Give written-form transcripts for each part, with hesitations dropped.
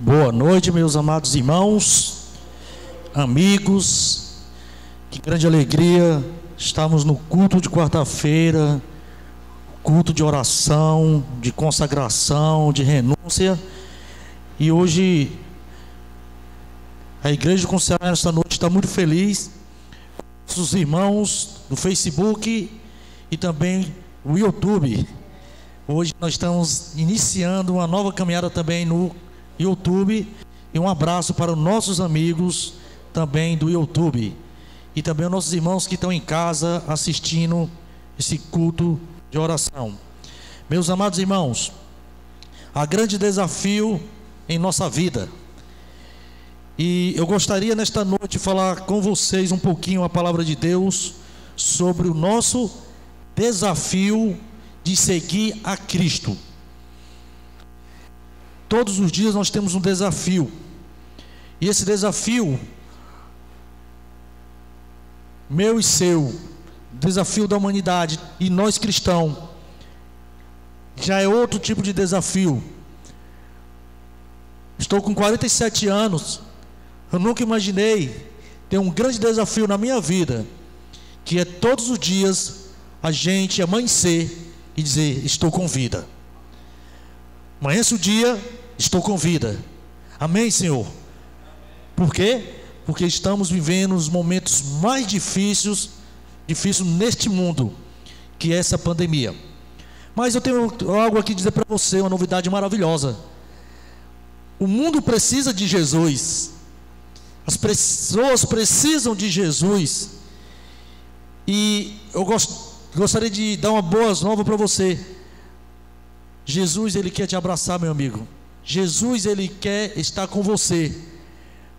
Boa noite, meus amados irmãos, amigos. Que grande alegria estarmos no culto de quarta-feira, culto de oração, de consagração, de renúncia. E hoje a Igreja com Ceará nesta noite está muito feliz. Nossos irmãos do Facebook e também o YouTube. Hoje nós estamos iniciando uma nova caminhada também no YouTube, e um abraço para os nossos amigos também do YouTube e também os nossos irmãos que estão em casa assistindo esse culto de oração. Meus amados irmãos, há grande desafio em nossa vida, e eu gostaria nesta noite falar com vocês um pouquinho a palavra de Deus sobre o nosso desafio de seguir a Cristo. Todos os dias nós temos um desafio, e esse desafio, meu e seu, desafio da humanidade, e nós cristãos, já é outro tipo de desafio. Estou com 47 anos, eu nunca imaginei ter um grande desafio na minha vida, que é todos os dias a gente amanhecer e dizer: estou com vida. Amanhece o dia, estou com vida. Amém, Senhor? Por quê? Porque estamos vivendo os momentos mais difíceis neste mundo, que é essa pandemia. Mas eu tenho algo aqui a dizer para você, uma novidade maravilhosa. O mundo precisa de Jesus. As pessoas precisam de Jesus. E eu gostaria de dar uma boa nova para você. Jesus, Ele quer te abraçar, meu amigo. Jesus, Ele quer estar com você.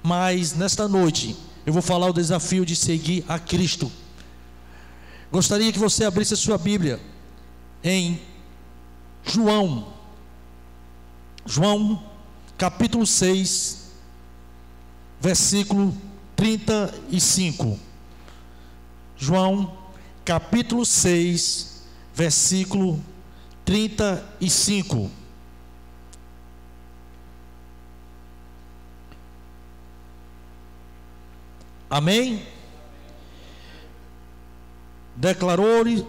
Mas nesta noite eu vou falar o desafio de seguir a Cristo. Gostaria que você abrisse a sua Bíblia em João capítulo 6, versículo 35. João capítulo 6, versículo 35. Amém? Declarou-lhe,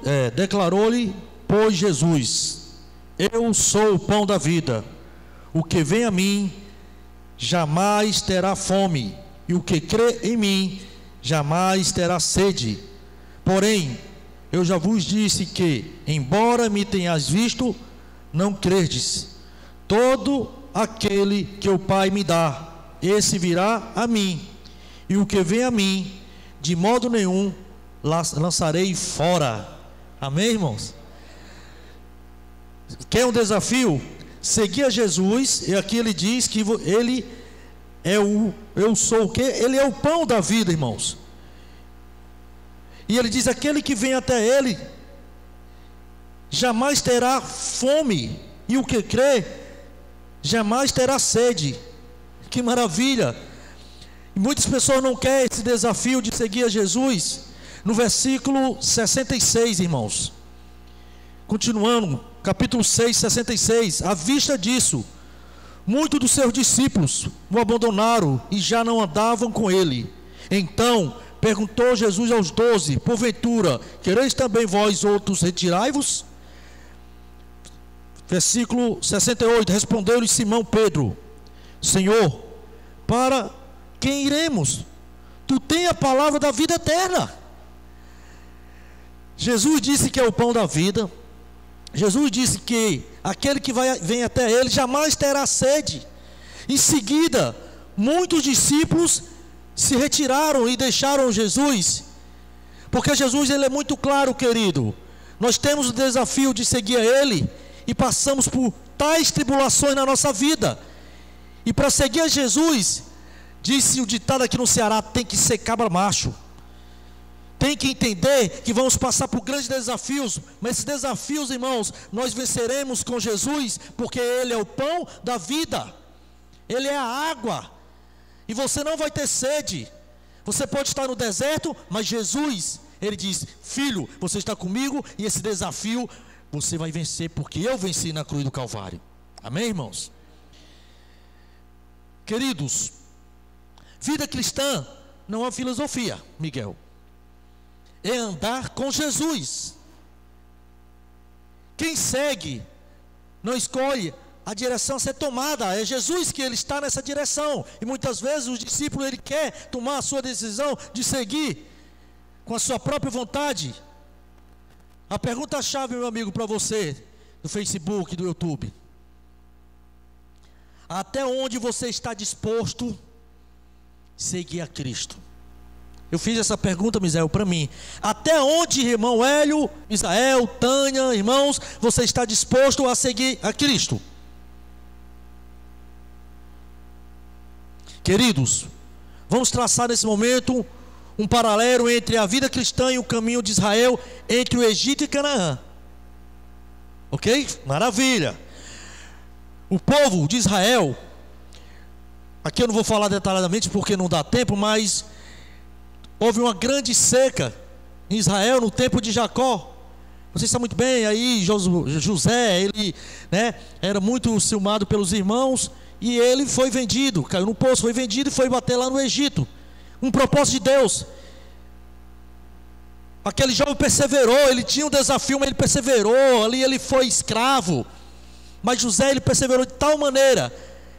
pois, Jesus: eu sou o pão da vida. O que vem a mim jamais terá fome, e o que crê em mim jamais terá sede. Porém, eu já vos disse que, embora me tenhas visto, não credes. Todo aquele que o Pai me dá, esse virá a mim, e o que vem a mim, de modo nenhum lançarei fora. Amém, irmãos? Quer um desafio? Seguir a Jesus. E aqui ele diz que ele é eu sou o quê? Ele é o pão da vida, irmãos. E ele diz: aquele que vem até ele jamais terá fome, e o que crê jamais terá sede. Que maravilha! E muitas pessoas não querem esse desafio de seguir a Jesus. No versículo 66, irmãos, continuando, capítulo 6, 66. À vista disso, muitos dos seus discípulos o abandonaram e já não andavam com ele. Então perguntou Jesus aos 12: porventura, quereis também vós outros retirai-vos? Versículo 68. Respondeu-lhe Simão Pedro: Senhor, para quem iremos? Tu tens a palavra da vida eterna. Jesus disse que é o pão da vida. Jesus disse que aquele que vem até ele jamais terá sede. Em seguida, muitos discípulos se retiraram e deixaram Jesus, porque Jesus, ele é muito claro, querido. Nós temos o desafio de seguir a ele, e passamos por tais tribulações na nossa vida, e para seguir a Jesus, disse o ditado aqui no Ceará, tem que ser cabra macho. Tem que entender que vamos passar por grandes desafios, mas esses desafios, irmãos, nós venceremos com Jesus, porque Ele é o pão da vida, Ele é a água, e você não vai ter sede. Você pode estar no deserto, mas Jesus, Ele diz: filho, você está comigo, e esse desafio você vai vencer, porque eu venci na cruz do Calvário. Amém, irmãos? Queridos, vida cristã não é uma filosofia, Miguel. É andar com Jesus. Quem segue não escolhe a direção a ser tomada, é Jesus que ele está nessa direção. E muitas vezes o discípulo ele quer tomar a sua decisão de seguir com a sua própria vontade. A pergunta-chave, meu amigo, para você, do Facebook, do YouTube: até onde você está disposto a seguir a Cristo? Eu fiz essa pergunta, Misael, para mim. Até onde, irmão Hélio, Misael, Tânia, irmãos, você está disposto a seguir a Cristo? Queridos, vamos traçar nesse momento um paralelo entre a vida cristã e o caminho de Israel, entre o Egito e Canaã. Ok? Maravilha. O povo de Israel, aqui eu não vou falar detalhadamente porque não dá tempo, mas houve uma grande seca em Israel no tempo de Jacó. Vocês sabem muito bem, aí José, ele era muito ciumado pelos irmãos, e ele foi vendido, caiu no poço, foi vendido e foi bater lá no Egito. Um propósito de Deus. Aquele jovem perseverou, ele tinha um desafio, mas ele perseverou, ali ele foi escravo. Mas José, ele perseverou de tal maneira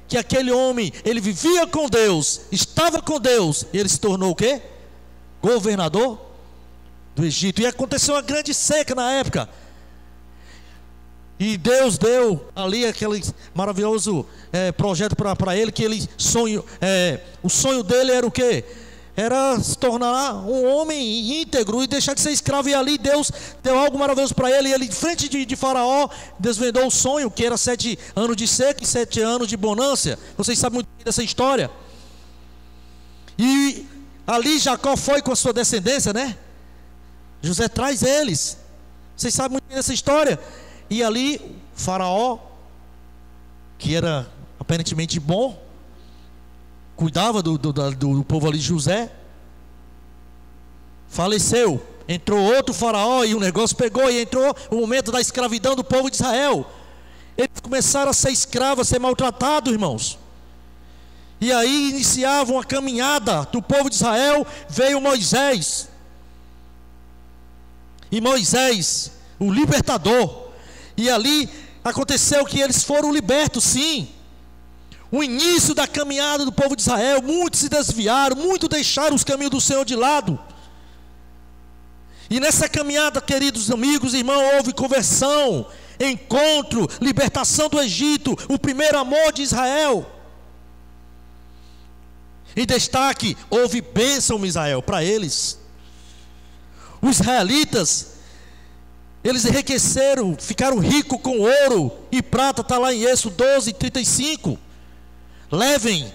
que aquele homem, ele vivia com Deus, estava com Deus, e ele se tornou o quê? Governador do Egito. E aconteceu uma grande seca na época. E Deus deu ali aquele maravilhoso projeto para ele, que ele o sonho dele era o quê? Era se tornar um homem íntegro e deixar de ser escravo. E ali Deus deu algo maravilhoso para ele. E ele, em frente de Faraó, desvendou o sonho, que era 7 anos de seca e 7 anos de bonança. Vocês sabem muito bem dessa história. E ali Jacó foi com a sua descendência, né? José traz eles. Vocês sabem muito bem dessa história. E ali Faraó, que era aparentemente bom, cuidava do povo ali de José, faleceu. Entrou outro Faraó e o negócio pegou, e entrou o momento da escravidão do povo de Israel. Eles começaram a ser escravos, a ser maltratados, irmãos. E aí iniciavam a caminhada do povo de Israel. Veio Moisés, e Moisés, o libertador. E ali aconteceu que eles foram libertos, sim. O início da caminhada do povo de Israel, muitos se desviaram, muitos deixaram os caminhos do Senhor de lado. E nessa caminhada, queridos amigos, irmãos, houve conversão, encontro, libertação do Egito, o primeiro amor de Israel. Em destaque, houve bênção, Israel, para eles. Os israelitas, eles enriqueceram, ficaram ricos com ouro e prata, está lá em Êxodo 12:35. Levem,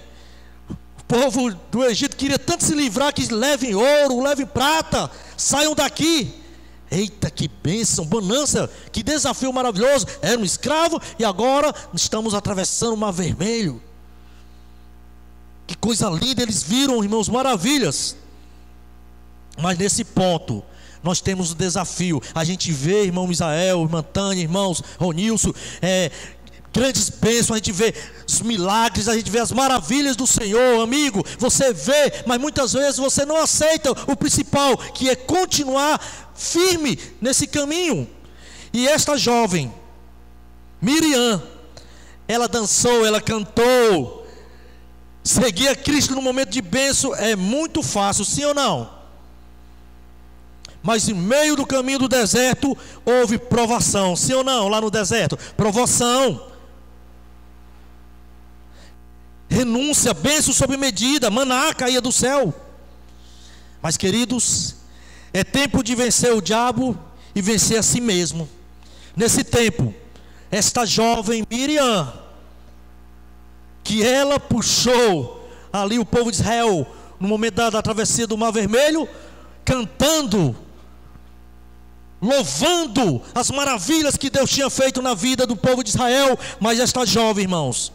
o povo do Egito queria tanto se livrar, que levem ouro, levem prata, saiam daqui. Eita, que bênção, bonança, que desafio maravilhoso. Era um escravo e agora estamos atravessando o Mar Vermelho. Que coisa linda, eles viram, irmãos, maravilhas. Mas nesse ponto nós temos o desafio. A gente vê, irmão Misael, irmã Tânia, irmãos Ronilson, grandes bênçãos, a gente vê os milagres, a gente vê as maravilhas do Senhor, amigo. Você vê, mas muitas vezes você não aceita o principal, que é continuar firme nesse caminho. E esta jovem, Miriam, ela dançou, ela cantou. Seguir a Cristo no momento de bênção é muito fácil, sim ou não? Mas em meio do caminho do deserto houve provação, sim ou não? Lá no deserto, provação, renúncia, bênção sob medida, maná caía do céu. Mas queridos, é tempo de vencer o diabo e vencer a si mesmo. Nesse tempo, esta jovem Miriam, que ela puxou ali o povo de Israel no momento da travessia do Mar Vermelho, cantando, louvando as maravilhas que Deus tinha feito na vida do povo de Israel. Mas esta jovem, irmãos,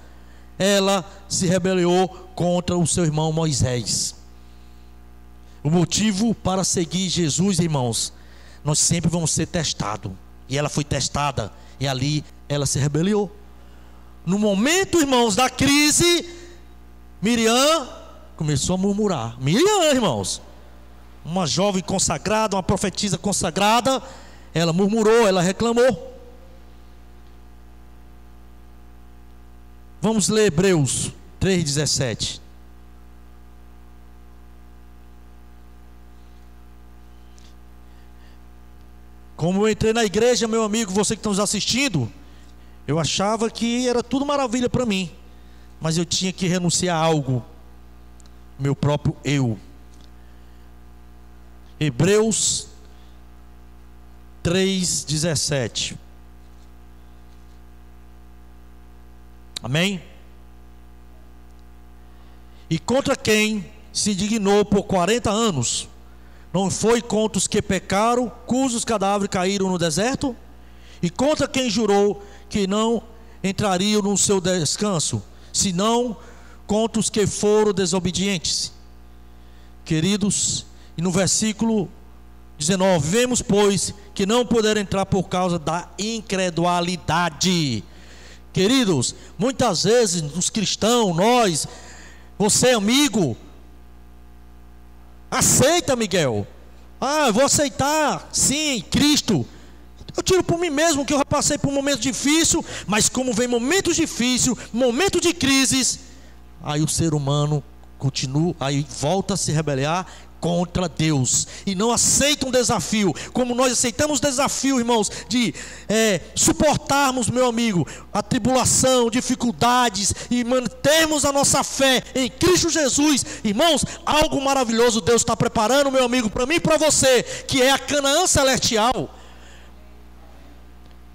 ela se rebelou contra o seu irmão Moisés. O motivo para seguir Jesus, irmãos, nós sempre vamos ser testados. E ela foi testada, e ali ela se rebelou. No momento, irmãos, da crise, Miriam começou a murmurar. Miriam, irmãos, uma jovem consagrada, uma profetisa consagrada, ela murmurou, ela reclamou. Vamos ler Hebreus 3,17. Como eu entrei na igreja, meu amigo, você que está nos assistindo, eu achava que era tudo maravilha para mim, mas eu tinha que renunciar a algo, meu próprio eu. Hebreus 3,17. Amém? E contra quem se indignou por 40 anos, não foi contra os que pecaram, cujos cadáveres caíram no deserto? E contra quem jurou que não entrariam no seu descanso, senão contra os que foram desobedientes? Queridos, e no versículo 19, vemos, pois, que não puderam entrar por causa da incredulidade. Queridos, muitas vezes os cristãos, nós, você amigo, aceita, Miguel. Eu vou aceitar, sim, Cristo. Eu tiro por mim mesmo que eu já passei por um momento difícil, mas como vem momentos difíceis, momentos de crises, aí o ser humano continua, aí volta a se rebelar contra Deus, e não aceita um desafio, como nós aceitamos o desafio, irmãos, de suportarmos, meu amigo, a tribulação, dificuldades, e mantermos a nossa fé em Cristo Jesus. Irmãos, algo maravilhoso Deus está preparando, meu amigo, para mim e para você, que é a Canaã celestial.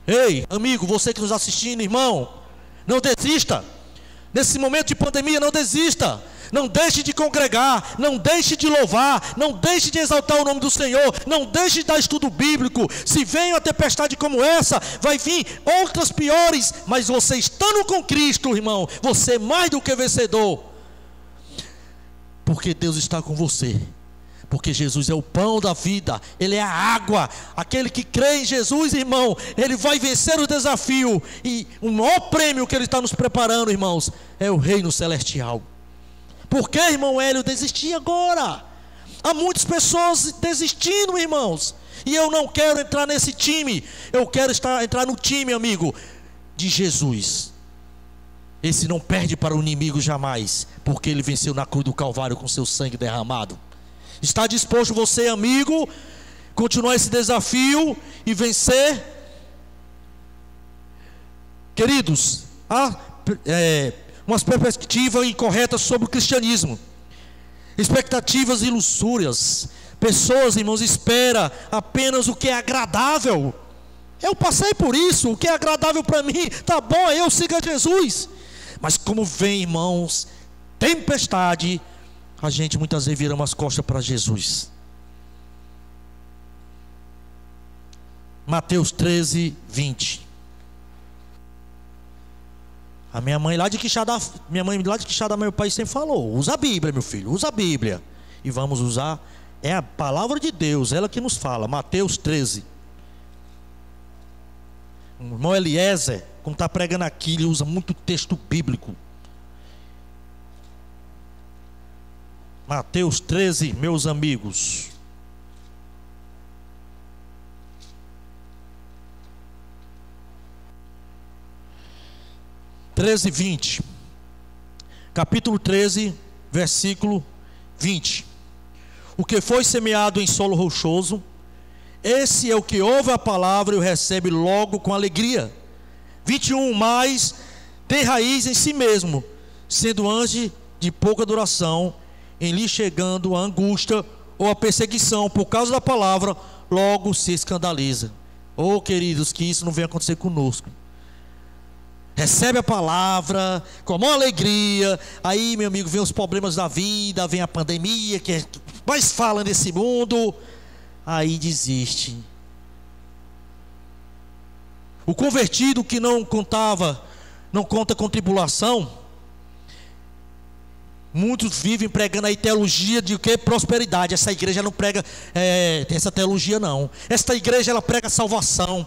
Ei, amigo, você que nos assistindo, irmão, não desista, nesse momento de pandemia, não desista. Não deixe de congregar, não deixe de louvar, não deixe de exaltar o nome do Senhor, não deixe de dar estudo bíblico. Se vem uma tempestade como essa, vai vir outras piores, mas você estando com Cristo, irmão, você é mais do que vencedor, porque Deus está com você, porque Jesus é o pão da vida, Ele é a água. Aquele que crê em Jesus, irmão, ele vai vencer o desafio, e o maior prêmio que Ele está nos preparando, irmãos, é o reino celestial. Por que, irmão Hélio, desistir agora? Há muitas pessoas desistindo, irmãos, e eu não quero entrar nesse time. Eu quero entrar no time, amigo, de Jesus. Esse não perde para o inimigo jamais, porque ele venceu na cruz do Calvário com seu sangue derramado. Está disposto você, amigo, continuar esse desafio e vencer? Queridos, umas perspectivas incorretas sobre o cristianismo, expectativas ilusórias. Pessoas, irmãos, esperam apenas o que é agradável. Eu passei por isso. O que é agradável para mim, tá bom, eu sigo a Jesus. Mas como vem, irmãos, tempestade, a gente muitas vezes vira umas costas para Jesus. Mateus 13:20. A minha mãe lá de Quixadá, meu pai sempre falou: usa a Bíblia, meu filho, usa a Bíblia. E vamos usar, é a palavra de Deus, ela que nos fala. Mateus 13. O irmão Eliezer, como está pregando aqui, ele usa muito texto bíblico. Mateus 13, meus amigos. Capítulo 13, versículo 20. O que foi semeado em solo rochoso, esse é o que ouve a palavra e o recebe logo com alegria. 21. Mas tem raiz em si mesmo, sendo antes de pouca duração, em lhe chegando a angústia ou a perseguição por causa da palavra, logo se escandaliza. Oh, queridos, que isso não venha acontecer conosco. Recebe a palavra com a maior alegria, aí, meu amigo, vem os problemas da vida, vem a pandemia, que é mais fala nesse mundo, aí desiste. O convertido que não conta com tribulação, muitos vivem pregando aí teologia de o que? Prosperidade. Essa igreja não prega essa teologia não. Esta igreja ela prega salvação.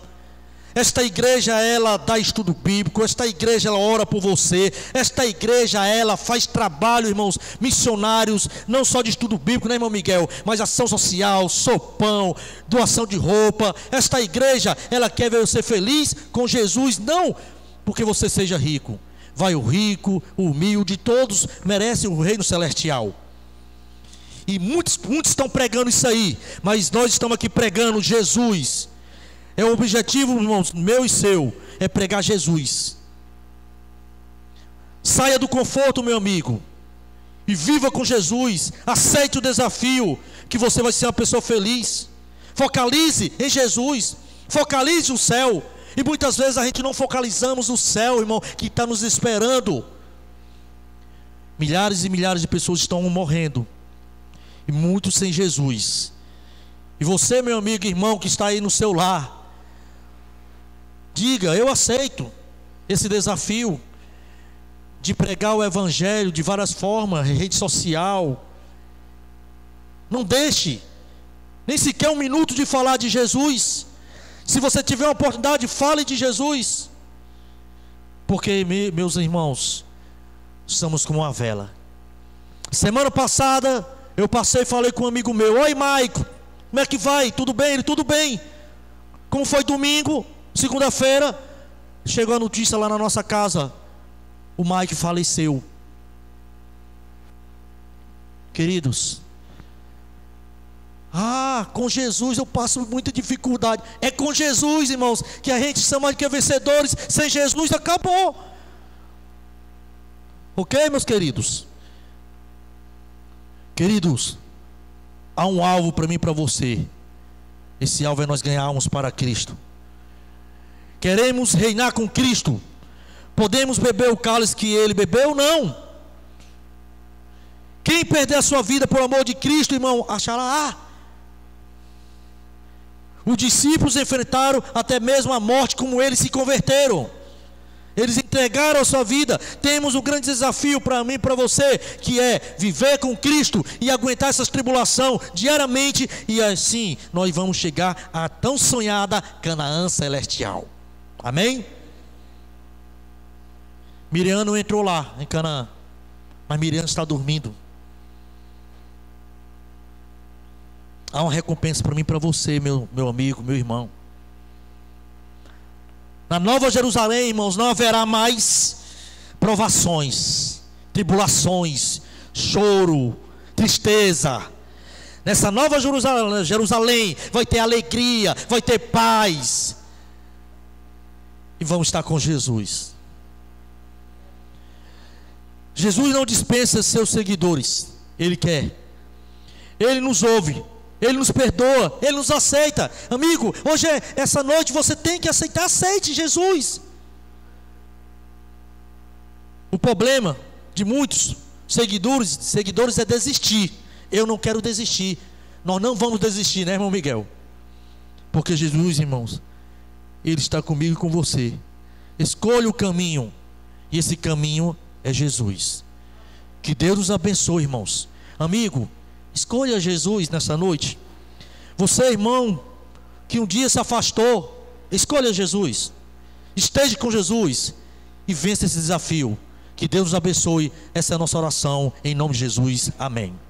Esta igreja, ela dá estudo bíblico. Esta igreja, ela ora por você. Esta igreja, ela faz trabalho, irmãos, missionários, não só de estudo bíblico, né, irmão Miguel, mas ação social, sopão, doação de roupa. Esta igreja, ela quer ver você feliz com Jesus, não porque você seja rico. Vai o rico, o humilde, todos merecem o reino celestial. E muitos estão pregando isso aí, mas nós estamos aqui pregando Jesus. É o objetivo, irmãos, meu e seu, é pregar Jesus. Saia do conforto, meu amigo, e viva com Jesus. Aceite o desafio, que você vai ser uma pessoa feliz. Focalize em Jesus, focalize o céu. E muitas vezes a gente não focalizamos o céu, irmão, que está nos esperando. Milhares e milhares de pessoas estão morrendo, e muitos sem Jesus. E você, meu amigo e irmão, que está aí no seu lar, diga: eu aceito esse desafio de pregar o evangelho de várias formas, rede social. Não deixe nem sequer um minuto de falar de Jesus. Se você tiver uma oportunidade, fale de Jesus. Porque, meus irmãos, somos como uma vela. Semana passada eu passei e falei com um amigo meu: oi, Maico, como é que vai? Tudo bem? Ele: tudo bem. Como foi domingo? Segunda-feira, chegou a notícia lá na nossa casa: o Mike faleceu. Queridos, com Jesus eu passo muita dificuldade. É com Jesus, irmãos, que a gente são mais que vencedores. Sem Jesus acabou. Ok, meus queridos? Queridos, há um alvo para mim e para você. Esse alvo é nós ganharmos para Cristo. Queremos reinar com Cristo. Podemos beber o cálice que Ele bebeu? Não. Quem perder a sua vida por amor de Cristo, irmão, achará. Os discípulos enfrentaram até mesmo a morte, como eles se converteram. Eles entregaram a sua vida. Temos um grande desafio para mim e para você, que é viver com Cristo e aguentar essas tribulações diariamente. E assim nós vamos chegar à tão sonhada Canaã celestial. Amém? Miriam não entrou lá em Canaã, mas Miriam está dormindo. Há uma recompensa para mim e para você, meu amigo, meu irmão. Na Nova Jerusalém, irmãos, não haverá mais provações, tribulações, choro, tristeza. Nessa Nova Jerusalém vai ter alegria, vai ter paz. E vamos estar com Jesus. Jesus não dispensa seus seguidores. Ele quer. Ele nos ouve. Ele nos perdoa. Ele nos aceita. Amigo, hoje essa noite você tem que aceitar. Aceite Jesus. O problema de muitos seguidores é desistir. Eu não quero desistir. Nós não vamos desistir, né, irmão Miguel? Porque Jesus, irmãos, Ele está comigo e com você. Escolha o caminho. E esse caminho é Jesus. Que Deus nos abençoe, irmãos. Amigo, escolha Jesus nessa noite. Você, irmão, que um dia se afastou, escolha Jesus. Esteja com Jesus e vença esse desafio. Que Deus nos abençoe. Essa é a nossa oração, em nome de Jesus. Amém.